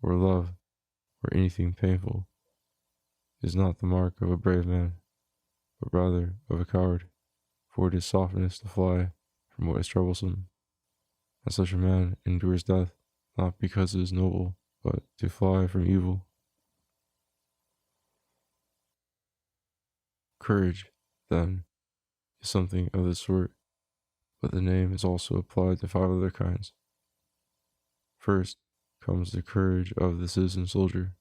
or love, or anything painful, is not the mark of a brave man, but rather of a coward, for it is softness to fly from what is troublesome, and such a man endures death, not because it is noble, but to fly from evil. Courage, then, is something of this sort, but the name is also applied to 5 other kinds. First comes the courage of the citizen soldier,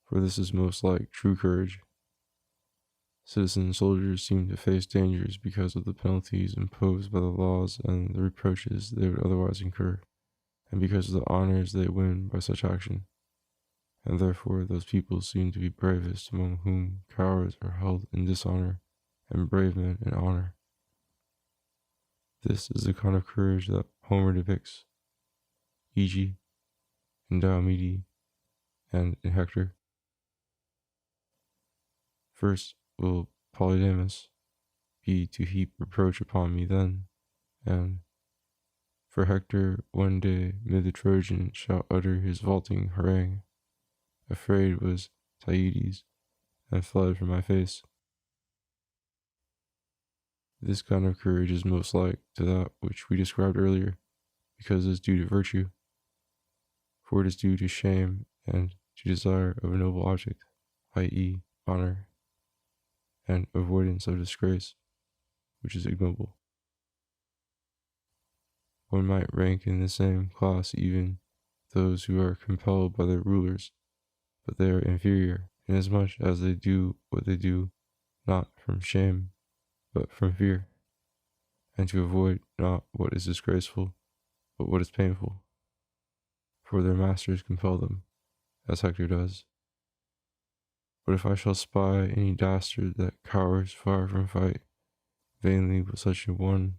for this is most like true courage. Citizen soldiers seem to face dangers because of the penalties imposed by the laws and the reproaches they would otherwise incur, and because of the honors they win by such action. And therefore those people seem to be bravest among whom cowards are held in dishonor, and brave men in honor. This is the kind of courage that Homer depicts, e.g., in Diomede and in Hector. First will Polydamas be to heap reproach upon me then, and for Hector one day mid the Trojans shall utter his vaulting harangue. Afraid was Tydides, and fled from my face. This kind of courage is most like to that which we described earlier, because it is due to virtue, for it is due to shame and to desire of a noble object, i.e., honor, and avoidance of disgrace. which is ignoble. One might rank in the same class even those who are compelled by their rulers, but they are inferior, inasmuch as they do what they do not from shame, but from fear, and to avoid not what is disgraceful, but what is painful. For their masters compel them, as Hector does. But if I shall spy any dastard that cowers far from fight, vainly will such a one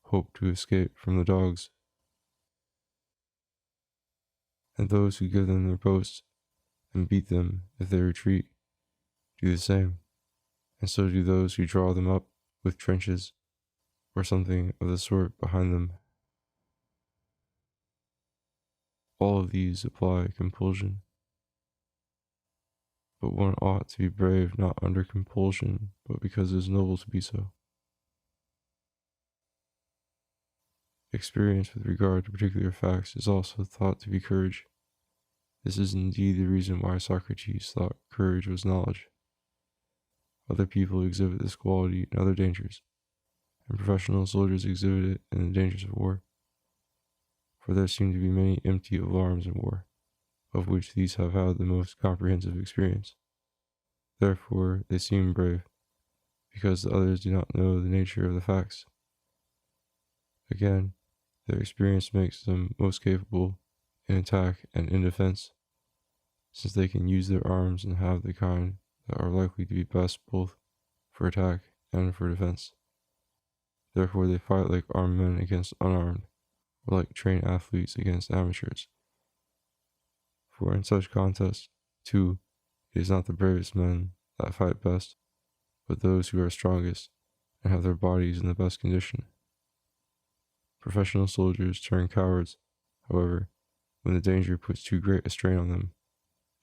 hope to escape from the dogs. And those who give them their posts and beat them if they retreat do the same, and so do those who draw them up with trenches or something of the sort behind them. All of these apply compulsion. But one ought to be brave not under compulsion, but because it is noble to be so. Experience with regard to particular facts is also thought to be courage. This is indeed the reason why Socrates thought courage was knowledge. Other people exhibit this quality in other dangers, and professional soldiers exhibit it in the dangers of war. For there seem to be many empty alarms in war, of which these have had the most comprehensive experience. Therefore they seem brave, because the others do not know the nature of the facts. Again, their experience makes them most capable in attack and in defense, since they can use their arms and have the kind that are likely to be best both for attack and for defense. Therefore they fight like armed men against unarmed, or like trained athletes against amateurs. For in such contests, too, it is not the bravest men that fight best, but those who are strongest and have their bodies in the best condition. Professional soldiers turn cowards, however, when the danger puts too great a strain on them,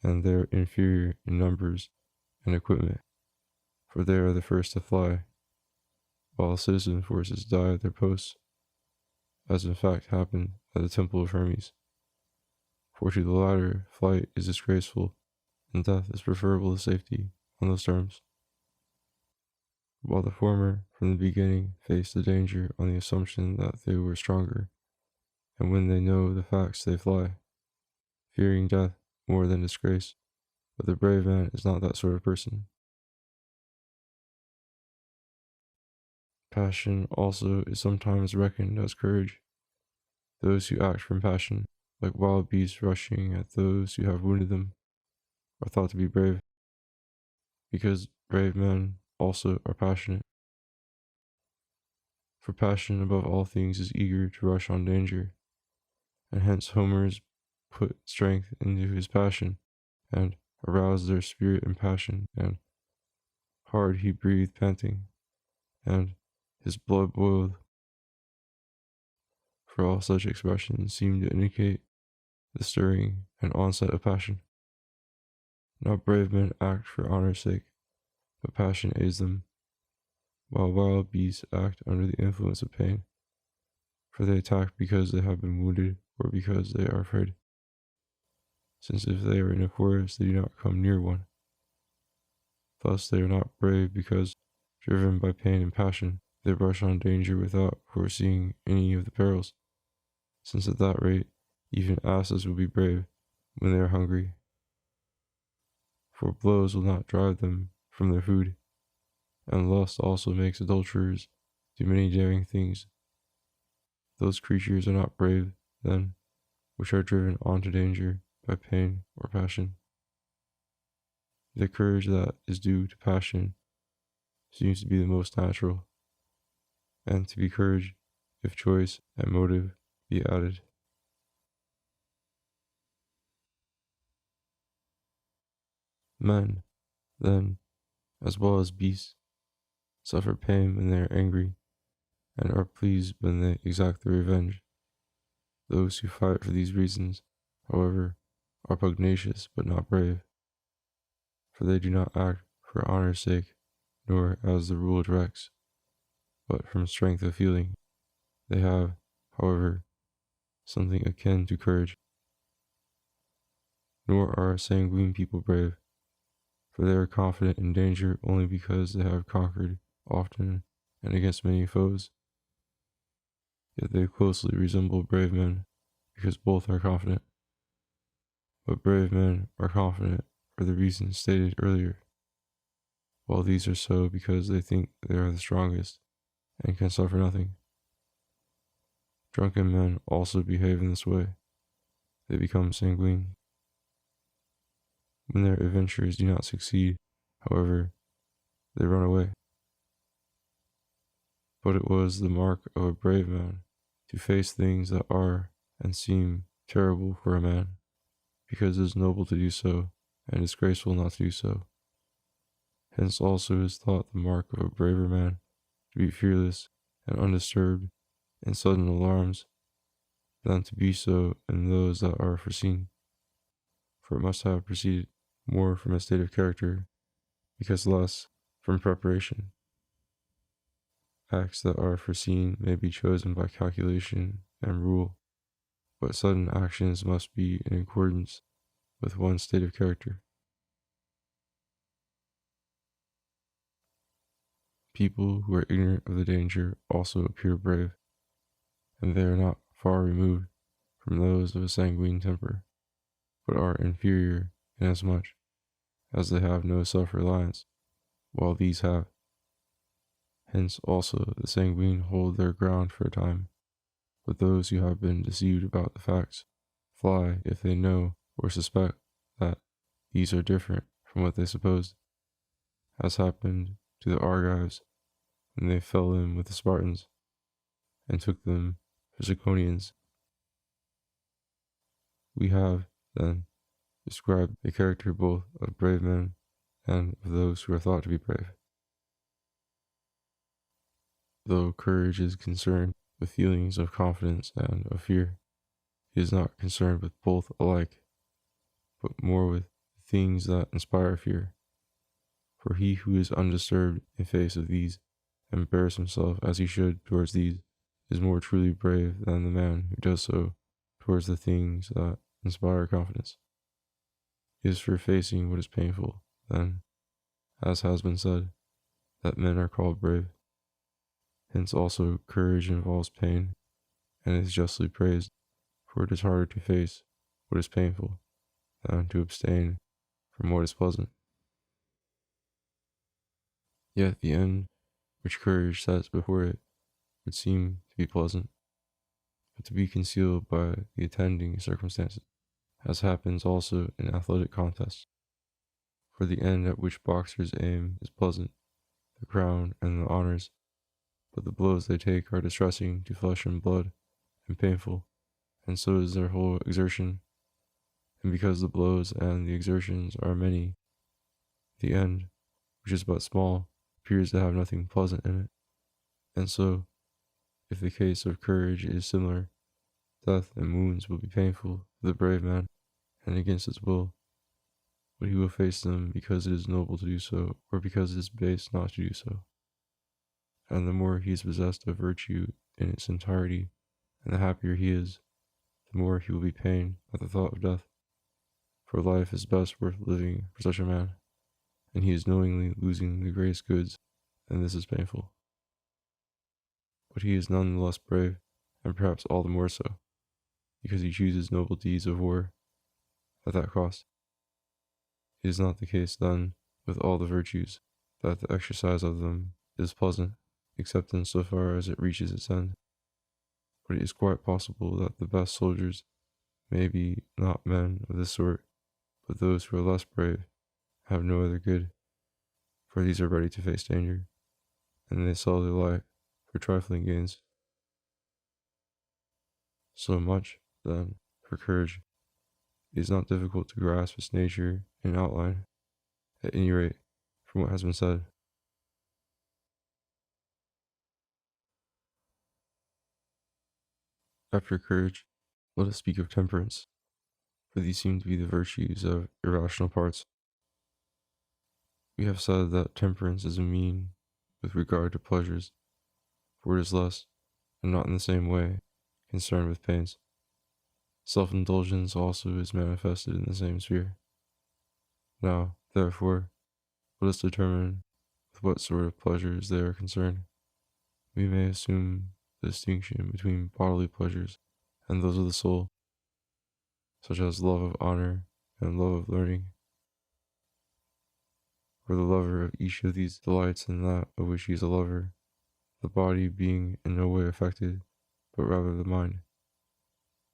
and they are inferior in numbers and equipment, for they are the first to fly, while citizen forces die at their posts, as in fact happened at the Temple of Hermes. For to the latter, flight is disgraceful, and death is preferable to safety on those terms, while the former from the beginning face the danger on the assumption that they were stronger, and when they know the facts they fly, fearing death more than disgrace. But the brave man is not that sort of person. Passion also is sometimes reckoned as courage. Those who act from passion, like wild beasts rushing at those who have wounded them, are thought to be brave, because brave men also are passionate. For passion above all things is eager to rush on danger, and hence Homer's put strength into his passion, and aroused their spirit and passion, and hard he breathed panting, and his blood boiled. For all such expressions seem to indicate the stirring and onset of passion. Now brave men act for honor's sake, but passion aids them, while wild beasts act under the influence of pain, for they attack because they have been wounded or because they are afraid, since if they are in a forest they do not come near one. Thus they are not brave because, driven by pain and passion, they rush on danger without foreseeing any of the perils, since at that rate even asses will be brave when they are hungry, for blows will not drive them from their food, and lust also makes adulterers do many daring things. Those creatures are not brave, then, which are driven on to danger by pain or passion. The courage that is due to passion seems to be the most natural, and to be courage if choice and motive be added. Men, then, as well as beasts, suffer pain when they are angry, and are pleased when they exact their revenge. Those who fight for these reasons, however, are pugnacious but not brave, for they do not act for honor's sake, nor as the rule directs, but from strength of feeling. They have, however, something akin to courage. Nor are sanguine people brave, for they are confident in danger only because they have conquered often and against many foes. Yet they closely resemble brave men, because both are confident. But brave men are confident for the reasons stated earlier, while these are so because they think they are the strongest and can suffer nothing. Drunken men also behave in this way. They become sanguine. When their adventures do not succeed, however, they run away. But it was the mark of a brave man to face things that are and seem terrible for a man, because it is noble to do so, and disgraceful not to do so. Hence also is thought the mark of a braver man to be fearless and undisturbed in sudden alarms, than to be so in those that are foreseen. For it must have proceeded more from a state of character, because less from preparation. Acts that are foreseen may be chosen by calculation and rule, but sudden actions must be in accordance with one's state of character. People who are ignorant of the danger also appear brave, and they are not far removed from those of a sanguine temper, but are inferior inasmuch as they have no self-reliance, while these have. Hence also the sanguine hold their ground for a time, but those who have been deceived about the facts fly if they know or suspect that these are different from what they supposed, as happened to the Argives when they fell in with the Spartans and took them for Ziconians. We have, then, described the character both of brave men and of those who are thought to be brave. Though courage is concerned with feelings of confidence and of fear, it is not concerned with both alike, but more with things that inspire fear. For he who is undisturbed in face of these, and bears himself as he should towards these, is more truly brave than the man who does so towards the things that inspire confidence. It is for facing what is painful, then, as has been said, that men are called brave. Hence also courage involves pain, and is justly praised, for it is harder to face what is painful than to abstain from what is pleasant. Yet the end which courage sets before it would seem to be pleasant, but to be concealed by the attending circumstances, as happens also in athletic contests. For the end at which boxers aim is pleasant, the crown and the honors, but the blows they take are distressing to flesh and blood, and painful, and so is their whole exertion. And because the blows and the exertions are many, the end, which is but small, appears to have nothing pleasant in it. And so, if the case of courage is similar, death and wounds will be painful to the brave man, and against his will, but he will face them because it is noble to do so, or because it is base not to do so. And the more he is possessed of virtue in its entirety, and the happier he is, the more he will be pained at the thought of death. For life is best worth living for such a man, and he is knowingly losing the greatest goods, and this is painful. But he is none the less brave, and perhaps all the more so, because he chooses noble deeds of war at that cost. It is not the case, then, with all the virtues, that the exercise of them is pleasant, except in so far as it reaches its end. But it is quite possible that the best soldiers may be not men of this sort, but those who are less brave have no other good, for these are ready to face danger, and they sell their life for trifling gains. So much, then, for courage. It is not difficult to grasp its nature in outline, at any rate, from what has been said. After courage, let us speak of temperance, for these seem to be the virtues of irrational parts. We have said that temperance is a mean with regard to pleasures, for it is less, and not in the same way, concerned with pains. Self-indulgence also is manifested in the same sphere. Now, therefore, let us determine with what sort of pleasures they are concerned. we may assume the distinction between bodily pleasures and those of the soul, such as love of honor and love of learning, or the lover of each of these delights in that of which he is a lover, the body being in no way affected, but rather the mind.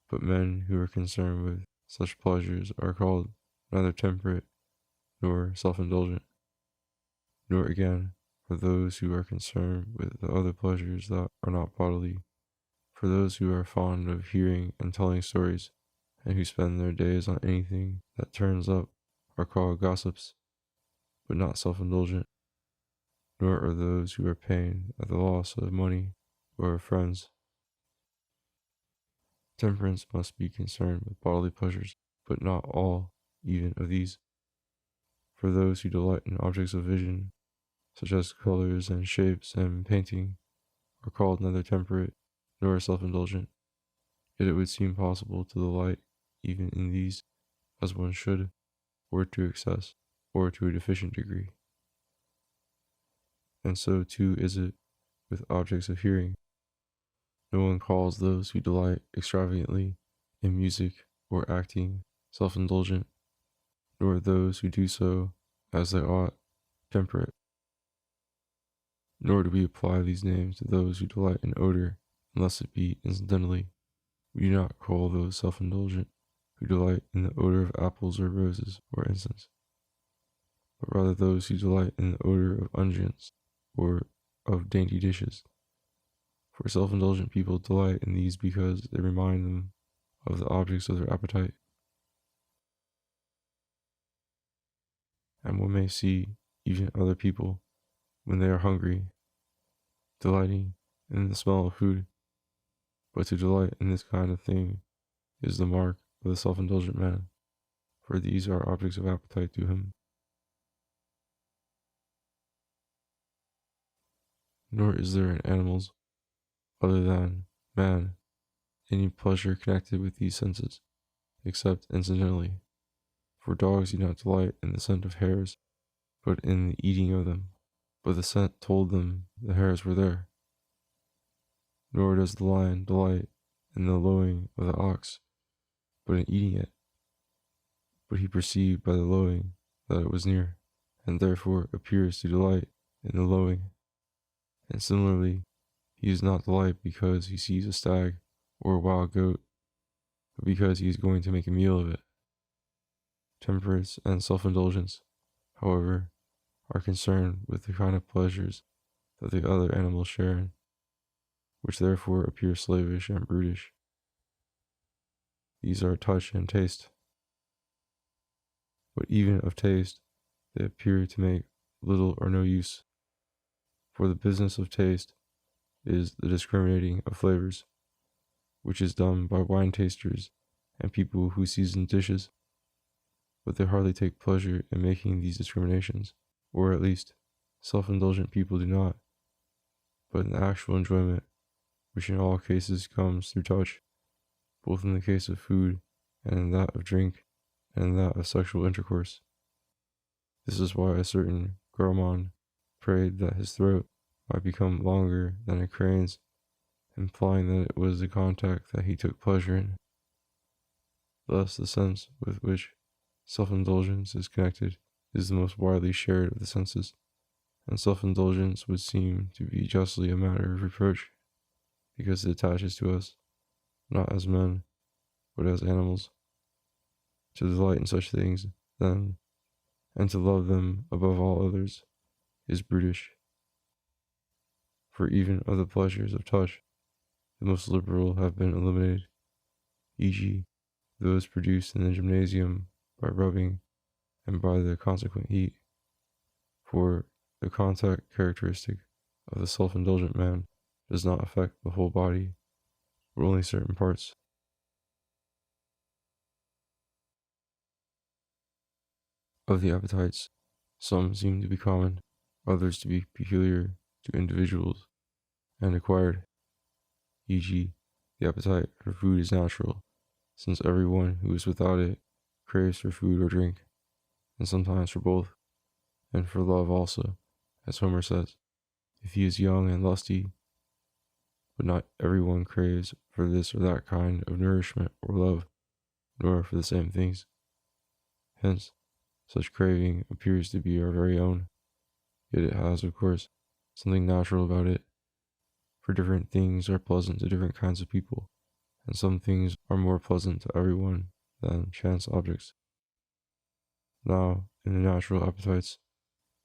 But men who are concerned with such pleasures are called neither temperate nor self-indulgent, nor again for those who are concerned with the other pleasures that are not bodily. For those who are fond of hearing and telling stories, and who spend their days on anything that turns up, are called gossips, but not self-indulgent. Nor are those who are pained at the loss of money or of friends. Temperance must be concerned with bodily pleasures, but not all even of these. For those who delight in objects of vision, such as colors and shapes and painting, are called neither temperate nor self-indulgent. Yet it would seem possible to delight even in these, as one should, or to excess, or to a deficient degree. And so too is it with objects of hearing. No one calls those who delight extravagantly in music or acting self-indulgent, nor those who do so as they ought temperate. Nor do we apply these names to those who delight in odor, unless it be incidentally. We do not call those self-indulgent who delight in the odor of apples or roses or incense, but rather those who delight in the odor of unguents or of dainty dishes. For self-indulgent people delight in these because they remind them of the objects of their appetite. And one may see even other people, when they are hungry, delighting in the smell of food. But to delight in this kind of thing is the mark of the self-indulgent man, for these are objects of appetite to him. Nor is there in animals, other than man, any pleasure connected with these senses, except incidentally. For dogs do not delight in the scent of hares, but in the eating of them. But the scent told them the hares were there. Nor does the lion delight in the lowing of the ox, but in eating it. But he perceived by the lowing that it was near, and therefore appears to delight in the lowing. And similarly, he does not delight because he sees a stag or a wild goat, but because he is going to make a meal of it. Temperance and self-indulgence, however, are concerned with the kind of pleasures that the other animals share in, which therefore appear slavish and brutish. These are touch and taste. But even of taste, they appear to make little or no use. For the business of taste is the discriminating of flavors, which is done by wine tasters and people who season dishes. But they hardly take pleasure in making these discriminations, or at least, self-indulgent people do not, but in the actual enjoyment, which in all cases comes through touch, both in the case of food and in that of drink and in that of sexual intercourse. This is why a certain gourmand prayed that his throat might become longer than a crane's, implying that it was the contact that he took pleasure in. Thus, the sense with which self-indulgence is connected is the most widely shared of the senses, and self-indulgence would seem to be justly a matter of reproach, because it attaches to us, not as men, but as animals. To delight in such things, then, and to love them above all others, is brutish. For even of the pleasures of touch, the most liberal have been eliminated, e.g., those produced in the gymnasium by rubbing and by the consequent heat. For the contact characteristic of the self-indulgent man does not affect the whole body, but only certain parts. Of the appetites, some seem to be common, others to be peculiar to individuals and acquired, e.g., the appetite for food is natural, since everyone who is without it craves for food or drink, and sometimes for both, and for love also, as Homer says, if he is young and lusty, But not everyone craves for this or that kind of nourishment or love, nor for the same things. Hence, such craving appears to be our very own, yet it has, of course, something natural about it, for different things are pleasant to different kinds of people, and some things are more pleasant to everyone than chance objects. Now, in the natural appetites,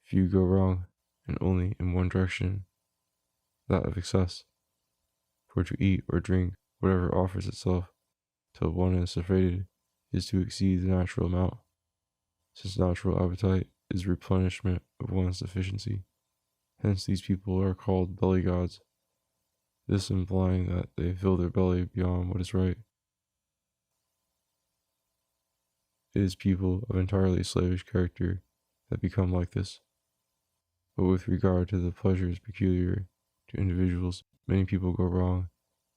few go wrong, and only in one direction, that of excess. For to eat or drink whatever offers itself, till one is satiated, is to exceed the natural amount, since natural appetite is replenishment of one's deficiency. Hence these people are called belly gods, this implying that they fill their belly beyond what is right. It is people of entirely slavish character that become like this. But with regard to the pleasures peculiar to individuals, many people go wrong,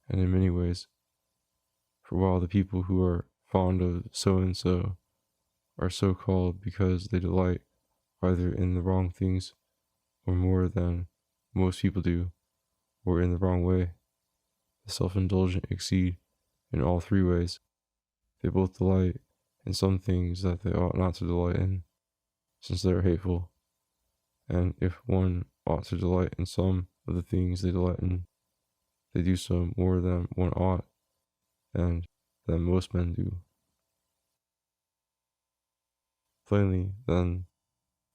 and in many ways. For while the people who are fond of so and so are so called because they delight either in the wrong things or more than most people do, or in the wrong way, the self-indulgent exceed in all three ways. They both delight in some things that they ought not to delight in, since they are hateful, and if one ought to delight in some of the things they delight in, they do so more than one ought, and than most men do. Plainly, then,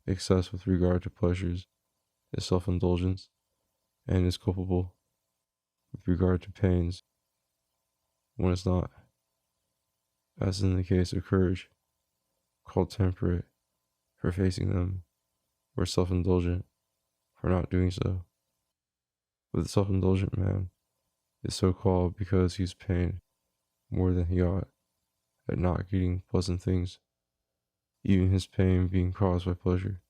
excess with regard to pleasures is self-indulgence, and is culpable. With regard to pains, one is not, as in the case of courage, called temperate for facing them, or self-indulgent for not doing so. But the self-indulgent man is so called because he is pained more than he ought at not getting pleasant things, even his pain being caused by pleasure.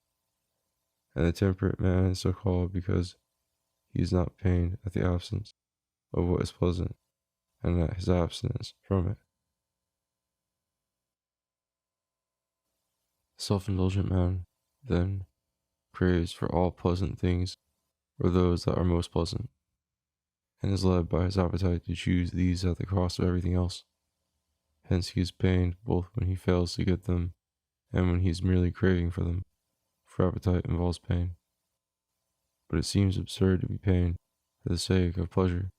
And the temperate man is so called because he is not pained at the absence of what is pleasant, and at his abstinence from it. The self-indulgent man, then, craves for all pleasant things, or those that are most pleasant, and is led by his appetite to choose these at the cost of everything else. Hence he is pained both when he fails to get them and when he is merely craving for them, for appetite involves pain. But it seems absurd to be pained for the sake of pleasure.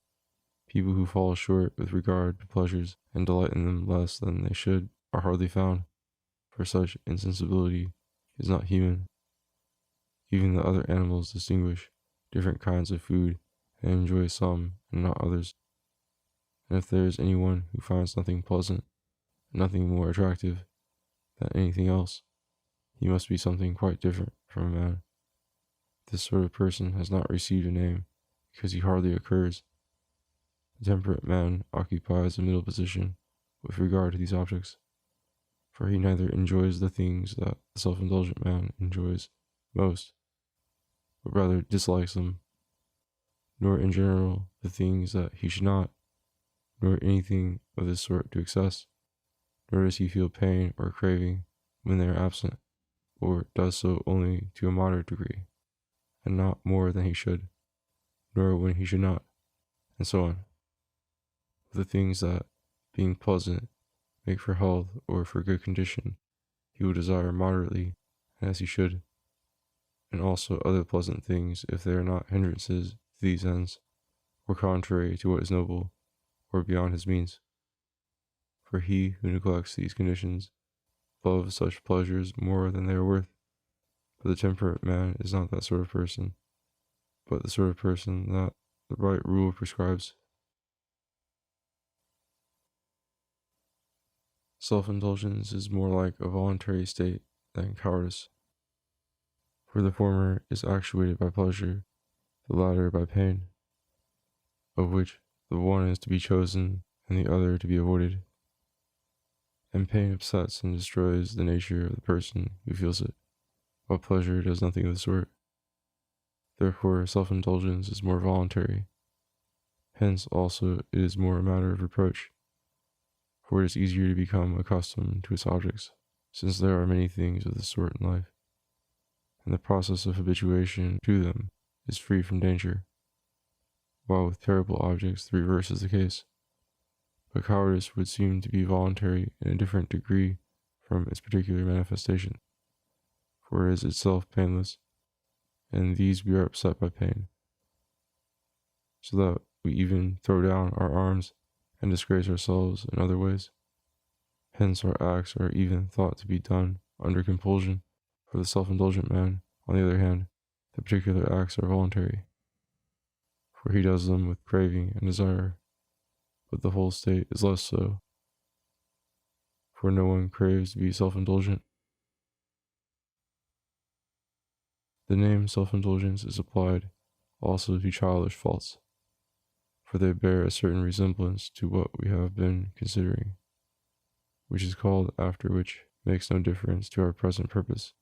People who fall short with regard to pleasures and delight in them less than they should are hardly found, for such insensibility is not human. Even the other animals distinguish different kinds of food and enjoy some and not others. And if there is anyone who finds nothing pleasant, nothing more attractive than anything else, he must be something quite different from a man. This sort of person has not received a name because he hardly occurs. The temperate man occupies a middle position with regard to these objects, for he neither enjoys the things that the self-indulgent man enjoys most, but rather dislikes them, nor in general the things that he should not, nor anything of this sort to excess, nor does he feel pain or craving when they are absent, or does so only to a moderate degree, and not more than he should, nor when he should not, and so on. The things that, being pleasant, make for health or for good condition, he will desire moderately, as he should, and also other pleasant things if they are not hindrances to these ends, or contrary to what is noble, or beyond his means. For he who neglects these conditions loves such pleasures more than they are worth. But the temperate man is not that sort of person, but the sort of person that the right rule prescribes. Self-indulgence is more like a voluntary state than cowardice, for the former is actuated by pleasure, the latter by pain, of which the one is to be chosen and the other to be avoided. And pain upsets and destroys the nature of the person who feels it, while pleasure does nothing of the sort. Therefore, self-indulgence is more voluntary. Hence also it is more a matter of reproach, for it is easier to become accustomed to its objects, since there are many things of this sort in life, and the process of habituation to them is free from danger. while with terrible objects the reverse is the case. But cowardice would seem to be voluntary in a different degree from its particular manifestation, for it is itself painless, and these we are upset by pain, so that we even throw down our arms and disgrace ourselves in other ways. Hence our acts are even thought to be done under compulsion. For the self-indulgent man, on the other hand, the particular acts are voluntary, for he does them with craving and desire, but the whole state is less so, for no one craves to be self-indulgent. The name self-indulgence is applied also to childish faults, for they bear a certain resemblance to what we have been considering, which is called after, which makes no difference to our present purpose.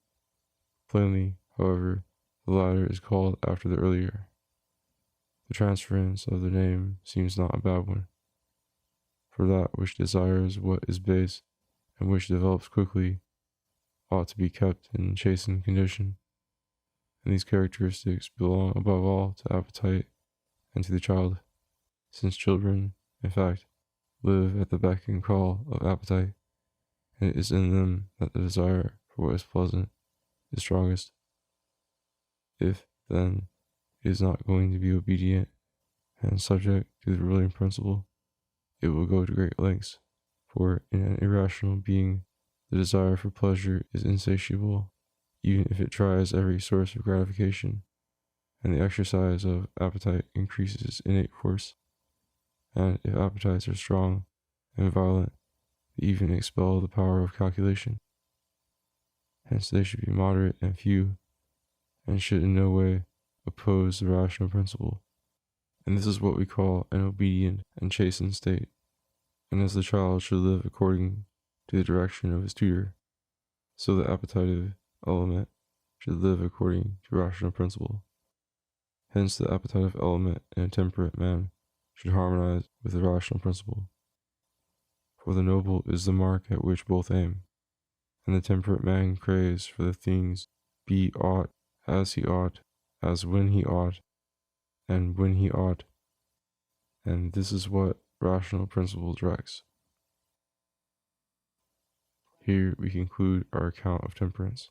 Plainly, however, the latter is called after the earlier. The transference of the name seems not a bad one, for that which desires what is base and which develops quickly ought to be kept in chastened condition, and these characteristics belong above all to appetite and to the child, since children, in fact, live at the beck and call of appetite, and it is in them that the desire for what is pleasant is strongest. If, then, it is not going to be obedient and subject to the ruling principle, it will go to great lengths, for in an irrational being the desire for pleasure is insatiable, even if it tries every source of gratification, and the exercise of appetite increases innate force, and if appetites are strong and violent, they even expel the power of calculation. Hence they should be moderate and few, and should in no way oppose the rational principle. And this is what we call an obedient and chastened state. And as the child should live according to the direction of his tutor, so the appetitive element should live according to rational principle. Hence the appetitive element in a temperate man should harmonize with the rational principle. For the noble is the mark at which both aim, and the temperate man craves for the things be ought, as he ought, as when he ought, and when he ought, and this is what rational principle directs. Here we conclude our account of temperance.